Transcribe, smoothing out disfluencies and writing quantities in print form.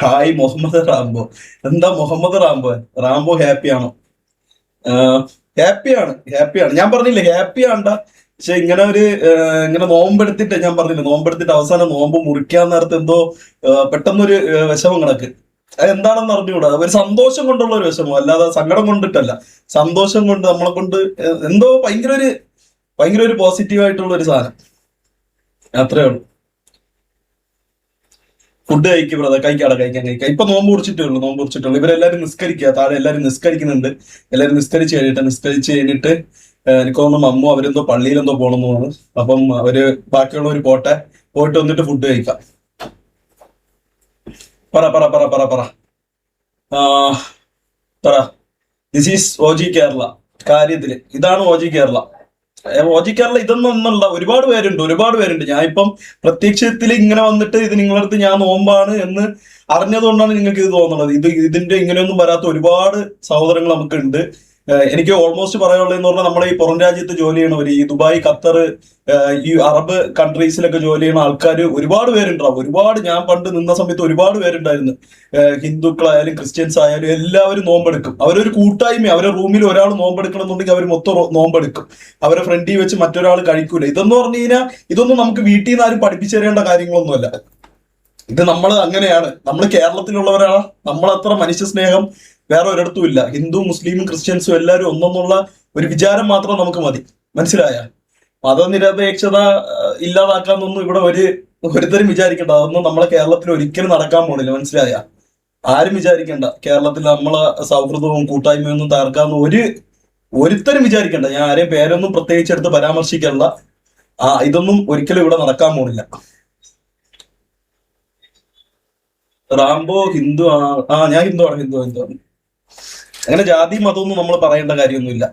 Hi Muhammad Rambo. എന്താ Muhammad Rambo? Rambo ഹാപ്പിയാണോ? ഹാപ്പിയാണ്, ഹാപ്പിയാണ്. ഞാൻ പറഞ്ഞില്ലേ ഹാപ്പിയാണ്ട. പക്ഷെ ഇങ്ങനെ ഒരു ഇങ്ങനെ നോമ്പെടുത്തിട്ട് ഞാൻ പറഞ്ഞില്ല, നോമ്പെടുത്തിട്ട് അവസാനം നോമ്പ് മുറിക്കാൻ നേരത്തെ എന്തോ പെട്ടെന്നൊരു വിഷമം കിടക്ക്. അത് എന്താണെന്ന് അറിഞ്ഞുകൂടാ. ഒരു സന്തോഷം കൊണ്ടുള്ള ഒരു വിഷമം, അല്ലാതെ സങ്കടം കൊണ്ടിട്ടല്ല. സന്തോഷം കൊണ്ട് നമ്മളെ കൊണ്ട് എന്തോ ഭയങ്കര ഒരു പോസിറ്റീവ് ആയിട്ടുള്ള ഒരു സാധനം. അത്രേ ഉള്ളൂ. ഫുഡ് കഴിക്കും ബ്രദർ, കഴിക്കാം. ഇപ്പൊ നോമ്പ് കുറിച്ചിട്ടുള്ളൂ, ഇവരെല്ലാരും നിസ്കരിക്കുക, താഴെ എല്ലാരും നിസ്കരിക്കുന്നുണ്ട്. എല്ലാരും നിസ്കരിച്ച് കഴിഞ്ഞിട്ട് എനിക്ക് തോന്നുന്നു മമ്മു അവരെന്തോ പള്ളിയിലെന്തോ പോണെന്ന് തോന്നുന്നു. അപ്പം അവര് ബാക്കിയുള്ളവര് പോയിട്ട് വന്നിട്ട് ഫുഡ് കഴിക്കാം. പറ പറ പറ പറ പറ ആ, പറ. This is OG Kerala. കാര്യത്തില് ഇതാണ് OG കേരള. OG കേരള ഇതൊന്നും ഒന്നല്ല, ഒരുപാട് പേരുണ്ട്. ഞാൻ ഇപ്പം പ്രത്യക്ഷത്തിൽ ഇങ്ങനെ വന്നിട്ട് ഇത് നിങ്ങളുടെ അടുത്ത് ഞാൻ നോമ്പാണ് എന്ന് അറിഞ്ഞതുകൊണ്ടാണ് നിങ്ങൾക്ക് ഇത് തോന്നുന്നത്. ഇതിന്റെ ഇങ്ങനെയൊന്നും വരാത്ത ഒരുപാട് സഹോദരങ്ങൾ നമുക്കുണ്ട്. എനിക്ക് ഓൾമോസ്റ്റ് പറയാനുള്ളതെന്ന് പറഞ്ഞാൽ നമ്മളെ ഈ പുറം രാജ്യത്ത് ജോലി ചെയ്യണവർ, ഈ ദുബായ്, ഖത്തർ, ഈ അറബ് കൺട്രീസിലൊക്കെ ജോലി ചെയ്യുന്ന ആൾക്കാർ ഒരുപാട് പേരുണ്ടാവും. ഞാൻ പണ്ട് നിന്ന സമയത്ത് ഒരുപാട് പേരുണ്ടായിരുന്നു. ഹിന്ദുക്കളായാലും ക്രിസ്ത്യൻസ് ആയാലും എല്ലാവരും നോമ്പെടുക്കും. അവരൊരു കൂട്ടായ്മ, അവരുടെ റൂമിൽ ഒരാൾ നോമ്പെടുക്കണം എന്നുണ്ടെങ്കിൽ അവർ മൊത്തം നോമ്പെടുക്കും. അവരെ ഫ്രണ്ടിൽ വെച്ച് മറ്റൊരാൾ കഴിക്കൂല. ഇതെന്ന് പറഞ്ഞു കഴിഞ്ഞാൽ ഇതൊന്നും നമുക്ക് വീട്ടിൽ നിന്ന് ആരും പഠിപ്പിച്ചു തരേണ്ട കാര്യങ്ങളൊന്നുമല്ല. ഇത് നമ്മൾ അങ്ങനെയാണ്, നമ്മൾ കേരളത്തിലുള്ളവരാണ്. നമ്മളത്ര മനുഷ്യ സ്നേഹം വേറെ ഒരിടത്തും ഇല്ല. ഹിന്ദു മുസ്ലിമും ക്രിസ്ത്യൻസും എല്ലാവരും ഒന്നെന്നുള്ള ഒരു വിചാരം മാത്രം നമുക്ക് മതി. മനസ്സിലായ? മതനിരപേക്ഷത ഇല്ലാതാക്കാന്നൊന്നും ഇവിടെ ഒരുത്തരും വിചാരിക്കണ്ട. അതൊന്നും നമ്മളെ കേരളത്തിൽ ഒരിക്കലും നടക്കാൻ പോണില്ല. മനസ്സിലായ? ആരും വിചാരിക്കണ്ട കേരളത്തിൽ നമ്മളെ സൗഹൃദവും കൂട്ടായ്മയും ഒന്നും തകർക്കാന്ന് ഒരുത്തരും വിചാരിക്കണ്ട. ഞാൻ ആരെയും പേരൊന്നും പ്രത്യേകിച്ചെടുത്ത് പരാമർശിക്കല്ല. ഇതൊന്നും ഒരിക്കലും ഇവിടെ നടക്കാൻ പോണില്ല. റാംബോ ഹിന്ദു ഞാൻ ഹിന്ദു ആണ്. അങ്ങനെ ജാതി മതമൊന്നും നമ്മൾ പറയേണ്ട കാര്യമൊന്നുമില്ല.